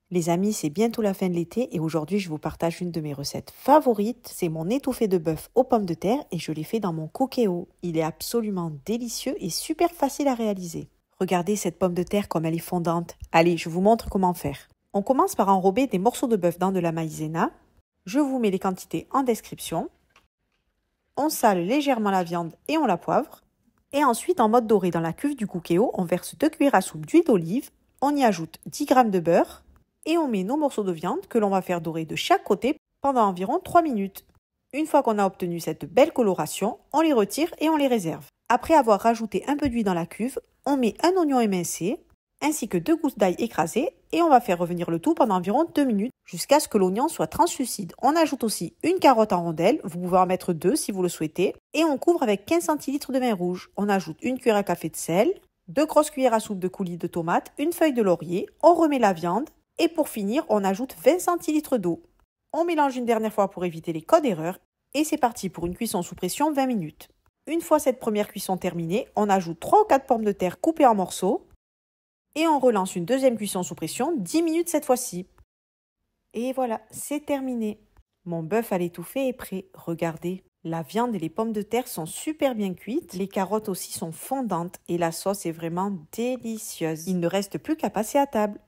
Les amis, c'est bientôt la fin de l'été et aujourd'hui je vous partage une de mes recettes favorites. C'est mon étouffée de bœuf aux pommes de terre et je l'ai fait dans mon Cookéo. Il est absolument délicieux et super facile à réaliser. Regardez cette pomme de terre comme elle est fondante. Allez, je vous montre comment faire. On commence par enrober des morceaux de bœuf dans de la maïzena. Je vous mets les quantités en description. On sale légèrement la viande et on la poivre. Et ensuite, en mode doré dans la cuve du Cookéo, on verse 2 cuillères à soupe d'huile d'olive. On y ajoute 10 g de beurre. Et on met nos morceaux de viande que l'on va faire dorer de chaque côté pendant environ 3 minutes. Une fois qu'on a obtenu cette belle coloration, on les retire et on les réserve. Après avoir rajouté un peu d'huile dans la cuve, on met un oignon émincé, ainsi que 2 gousses d'ail écrasées et on va faire revenir le tout pendant environ 2 minutes jusqu'à ce que l'oignon soit translucide. On ajoute aussi une carotte en rondelles, vous pouvez en mettre 2 si vous le souhaitez, et on couvre avec 15 centilitres de vin rouge. On ajoute une cuillère à café de sel, 2 grosses cuillères à soupe de coulis de tomates, une feuille de laurier, on remet la viande. Et pour finir, on ajoute 20 centilitres d'eau. On mélange une dernière fois pour éviter les codes d'erreur. Et c'est parti pour une cuisson sous pression 20 minutes. Une fois cette première cuisson terminée, on ajoute 3 ou 4 pommes de terre coupées en morceaux. Et on relance une deuxième cuisson sous pression, 10 minutes cette fois-ci. Et voilà, c'est terminé. Mon bœuf à l'étouffée est prêt. Regardez, la viande et les pommes de terre sont super bien cuites. Les carottes aussi sont fondantes et la sauce est vraiment délicieuse. Il ne reste plus qu'à passer à table.